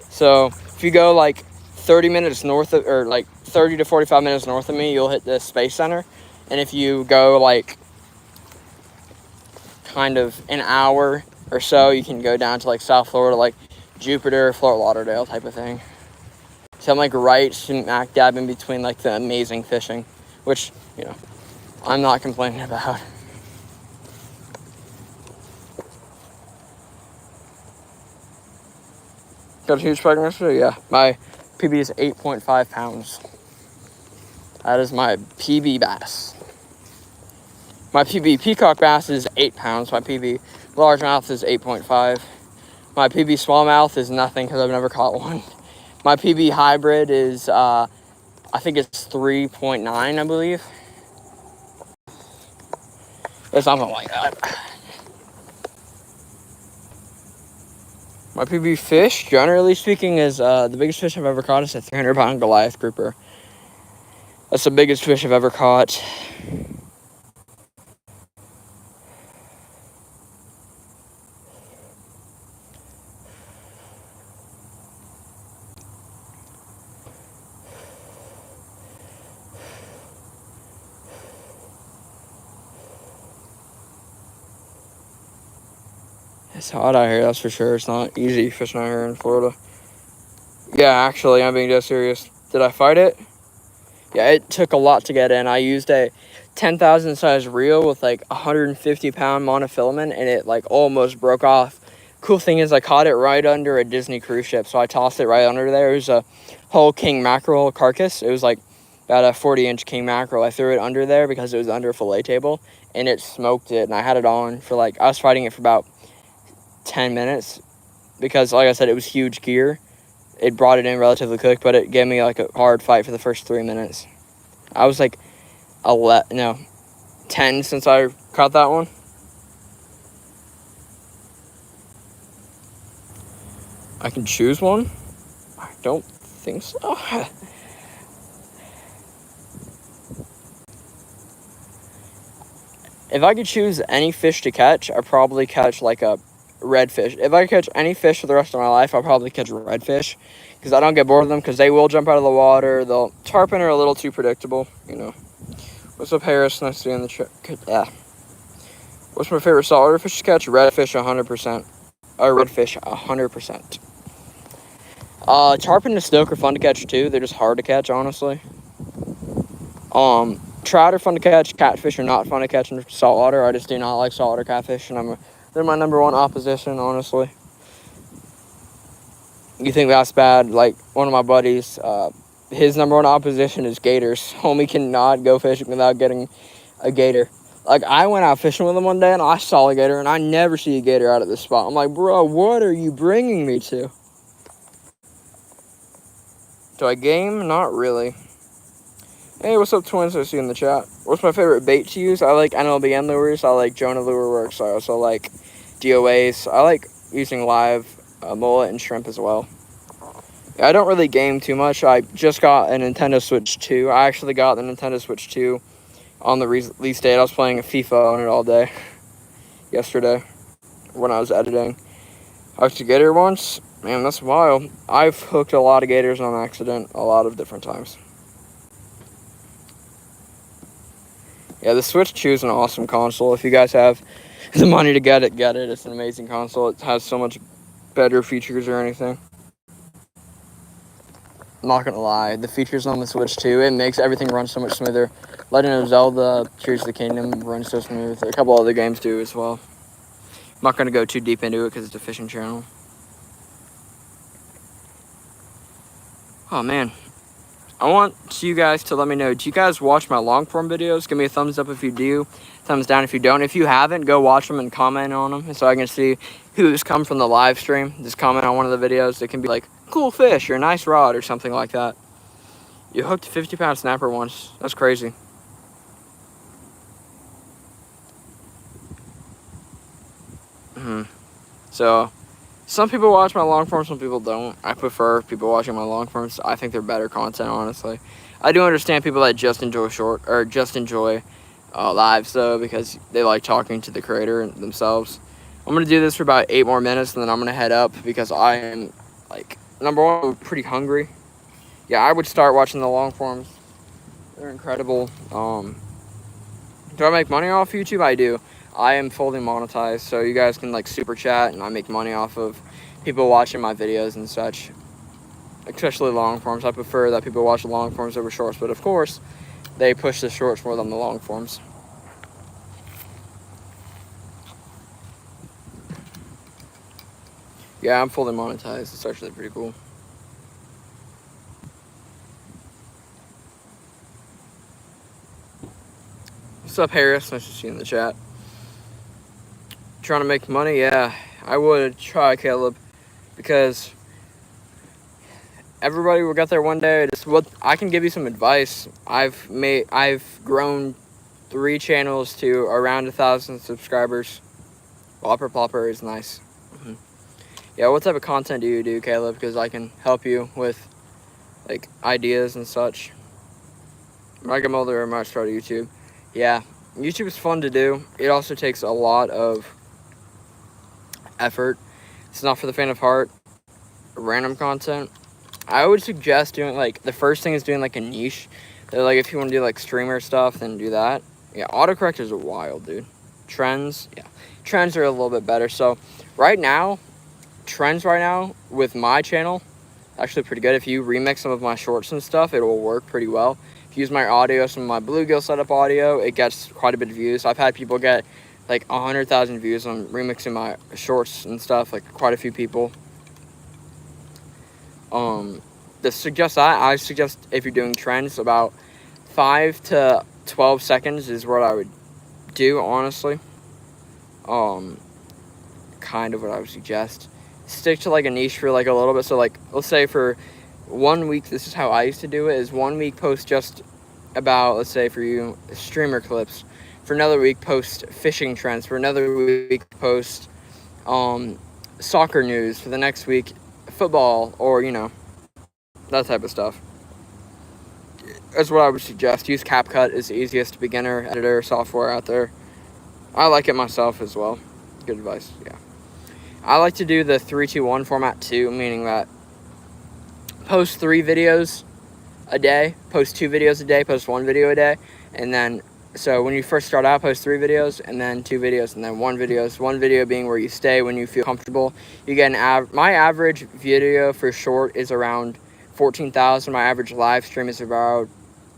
So if you go like 30 minutes north of, or like 30 to 45 minutes north of me, you'll hit the Space Center. And if you go like kind of an hour or so, you can go down to like South Florida, like Jupiter, Fort Lauderdale type of thing. So I'm like right smack dab in between like the amazing fishing, which, you know, I'm not complaining about. Got a huge pike yesterday? Yeah. My PB is 8.5 pounds. That is my PB bass. My PB peacock bass is 8 pounds. My PB largemouth is 8.5. My PB smallmouth is nothing because I've never caught one. My PB hybrid is, I think it's 3.9, I believe. It's something like that. My PB fish, generally speaking, is the biggest fish I've ever caught is a 300-pound Goliath grouper. That's the biggest fish I've ever caught. It's hot out here, that's for sure. It's not easy fishing out here in Florida. Yeah, actually, I'm being dead serious. Did I fight it? Yeah, it took a lot to get in. I used a 10,000 size reel with like 150-pound monofilament, and it like almost broke off. Cool thing is I caught it right under a Disney cruise ship, so I tossed it right under there. It was a whole king mackerel carcass. It was like about a 40-inch king mackerel. I threw it under there because it was under a fillet table, and it smoked it, and I had it on for like, I was fighting it for about 10 minutes because, like I said, it was huge gear. It brought it in relatively quick, but it gave me like a hard fight for the first 3 minutes. I was like 10 since I caught that one. I can choose one? I don't think so. If I could choose any fish to catch, I'd probably catch like a redfish. If I could catch any fish for the rest of my life, I'll probably catch redfish because I don't get bored of them because they will jump out of the water. They'll tarpon are a little too predictable, you know. What's up, Harris? Nice to see you on the trip. Yeah. What's my favorite saltwater fish to catch? Redfish, 100%. Or redfish, 100%. Tarpon and snook are fun to catch too. They're just hard to catch, honestly. Trout are fun to catch. Catfish are not fun to catch in saltwater. I just do not like saltwater catfish, and they're my number one opposition, honestly. You think that's bad? Like, one of my buddies, his number one opposition is gators. Homie cannot go fishing without getting a gator. Like, I went out fishing with him one day, and I saw a gator, and I never see a gator out of this spot. I'm like, bro, what are you bringing me to? Do I game? Not really. Hey, what's up, twins? I see you in the chat. What's my favorite bait to use? I like NLBN lures. I like Jonah Lure Works. I also like DOAs. I like using live mullet and shrimp as well. Yeah, I don't really game too much. I just got a Nintendo Switch 2. I actually got the Nintendo Switch 2 on the release date. I was playing FIFA on it all day yesterday when I was editing. I hooked a gator once. Man, that's wild. I've hooked a lot of gators on accident a lot of different times. Yeah, the Switch 2 is an awesome console. If you guys have the money to get it, get it. It's an amazing console. It has so much better features or anything. I'm not gonna lie, the features on the Switch 2, it makes everything run so much smoother. Legend of Zelda, Tears of the Kingdom runs so smooth. A couple other games do as well. I'm not gonna go too deep into it because it's a fishing channel. Oh man. I want you guys to let me know, do you guys watch my long form videos? Give me a thumbs up if you do, thumbs down if you don't. If you haven't, go watch them and comment on them so I can see who's come from the live stream. Just comment on one of the videos. It can be like, cool fish or nice rod or something like that. You hooked a 50-pound snapper once. That's crazy. So, some people watch my long forms, some people don't. I prefer people watching my long forms. I think they're better content, honestly. I do understand people that just enjoy lives though, because they like talking to the creator themselves. I'm gonna do this for about 8 more minutes, and then I'm gonna head up because I am, like, number one, I'm pretty hungry. Yeah, I would start watching the long forms. They're incredible. Do I make money off YouTube? I do. I am fully monetized, so you guys can like super chat, and I make money off of people watching my videos and such, especially long forms. I prefer that people watch the long forms over shorts, but of course they push the shorts more than the long forms. Yeah, I'm fully monetized. It's actually pretty cool. What's up, Harris? Nice to see you in the chat. Trying to make money? Yeah, I would try, Caleb, because everybody will get there one day. I can give you some advice. I've grown 3 channels to around 1,000 subscribers. Whopper Plopper is nice. Yeah, what type of content do you do, Caleb? Because I can help you with like ideas and such. When I get older, I might start YouTube. Yeah, YouTube is fun to do. It also takes a lot of effort. It's not for the faint of heart. Random content, I would suggest doing, like, the first thing is doing like a niche. They're like, if you want to do like streamer stuff, then do that. Yeah, autocorrect is wild, dude. Trends, yeah, trends are a little bit better. So trends right now with my channel, actually pretty good. If you remix some of my shorts and stuff, it will work pretty well. If you use my audio, some of my bluegill setup audio, it gets quite a bit of views. I've had people get like 100,000 views on remixing my shorts and stuff, like quite a few people. I suggest if you're doing trends, about 5 to 12 seconds is what I would do, honestly. Kind of what I would suggest. Stick to like a niche for like a little bit. So like, let's say for 1 week, this is how I used to do it, is 1 week post just about, let's say for you, streamer clips. For another week, post fishing trends. For another week, post soccer news. For the next week, football, or, you know, that type of stuff. That's what I would suggest. Use CapCut. Is the easiest beginner editor software out there. I like it myself as well. Good advice, yeah. I like to do the 3-2-1 format too, meaning that post 3 videos a day, post 2 videos a day, post 1 video a day, and then So when you first start out, post 3 videos, and then 2 videos, and then 1 video. So 1 video being where you stay when you feel comfortable. You get my average video for short is around 14,000. My average live stream is about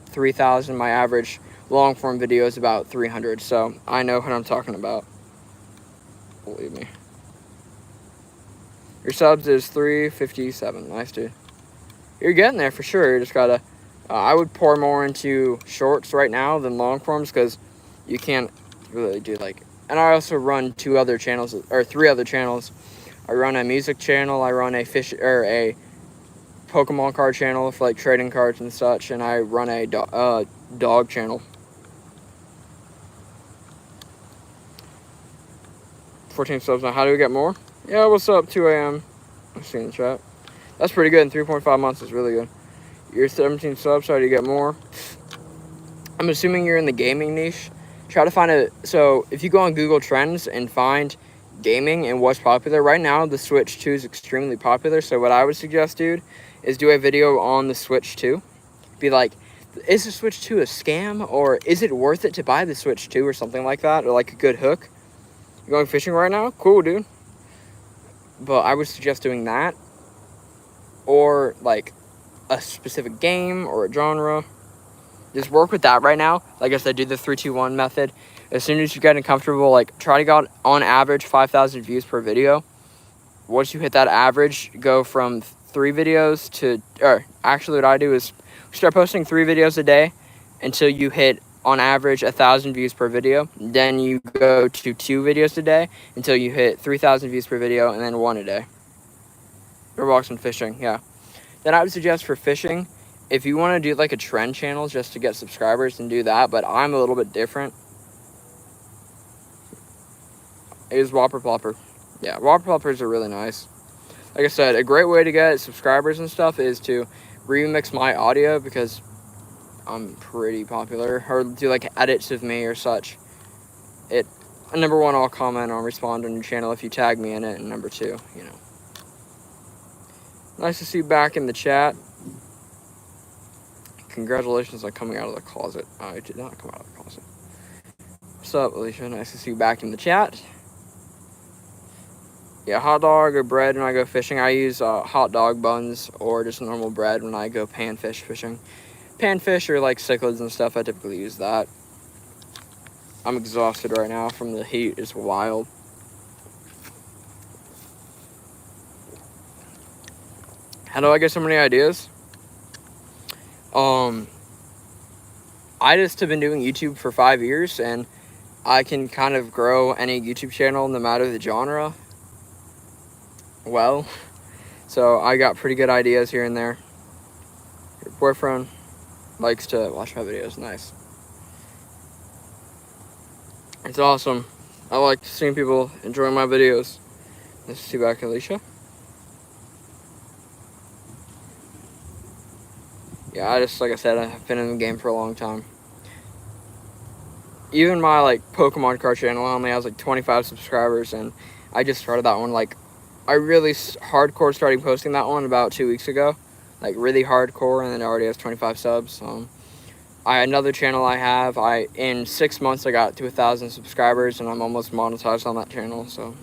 3,000. My average long form video is about 300. So I know what I'm talking about. Believe me. Your subs is 357. Nice, dude. You're getting there for sure. You just gotta. I would pour more into shorts right now than long forms because you can't really do like. And I also run 2 other channels or 3 other channels. I run a music channel. I run a a Pokemon card channel for like trading cards and such, and I run a dog channel. 14 subs now. How do we get more? Yeah, what's up? 2 a.m. I see in the chat. That's pretty good. In 3.5 months is really good. You're 17 subs. How do you get more? I'm assuming you're in the gaming niche. Try to find so if you go on Google Trends and find gaming and what's popular right now, the Switch 2 is extremely popular. So what I would suggest, dude, is do a video on the Switch 2. Be like, is the Switch 2 a scam, or is it worth it to buy the Switch 2 or something like that, or like a good hook? You going fishing right now? Cool, dude. But I would suggest doing that, or like a specific game or a genre. Just work with that right now. Like I said, do the 3-2-1 method. As soon as you're getting comfortable, like try to get on average 5,000 views per video. Once you hit that average, go from 3 videos to, or actually what I do is start posting 3 videos a day until you hit on average 1,000 views per video. Then you go to 2 videos a day until you hit 3,000 views per video, and then 1 a day. Roblox and fishing, yeah. Then I would suggest for fishing, if you want to do like a trend channel just to get subscribers, and do that. But I'm a little bit different. It is Whopper Plopper. Yeah, Whopper Ploppers are really nice. Like I said, a great way to get subscribers and stuff is to remix my audio because I'm pretty popular. Or do like edits of me or such. Number 1, I'll comment or respond on your channel if you tag me in it. And number 2, you know. Nice to see you back in the chat. Congratulations on coming out of the closet. I did not come out of the closet. What's up, Alicia? Nice to see you back in the chat. Yeah, hot dog or bread when I go fishing. I use hot dog buns or just normal bread when I go panfish fishing. Panfish or like cichlids and stuff, I typically use that. I'm exhausted right now from the heat. It's wild. How do I get so many ideas? I just have been doing YouTube for 5 years, and I can kind of grow any YouTube channel no matter the genre. Well, so I got pretty good ideas here and there. Your boyfriend likes to watch my videos. Nice. It's awesome. I like seeing people enjoying my videos. Nice to see you back, Alicia. Yeah, like I said, I've been in the game for a long time. Even my like Pokemon card channel only has like 25 subscribers, and I just started that one. Like, I really hardcore started posting that one about 2 weeks ago, like really hardcore, and then it already has 25 subs. Another channel I have, in 6 months I got to 1,000 subscribers, and I'm almost monetized on that channel. So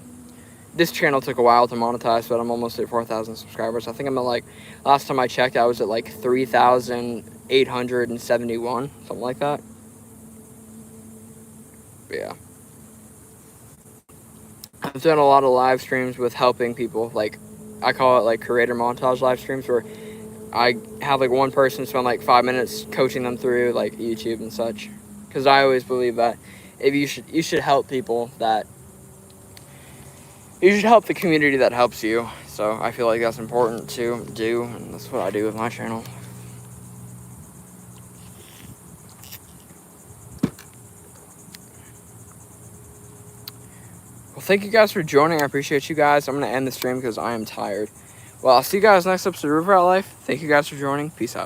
this channel took a while to monetize, but I'm almost at 4,000 subscribers. I think I'm at like, last time I checked, I was at like 3,871, something like that. Yeah. I've done a lot of live streams with helping people. Like, I call it like creator montage live streams, where I have like one person spend like 5 minutes coaching them through like YouTube and such. Because I always believe that if you should help people you should help the community that helps you. So I feel like that's important to do, and that's what I do with my channel. Well, thank you guys for joining. I appreciate you guys. I'm going to end the stream because I am tired. Well, I'll see you guys next episode of River Out Life. Thank you guys for joining. Peace out.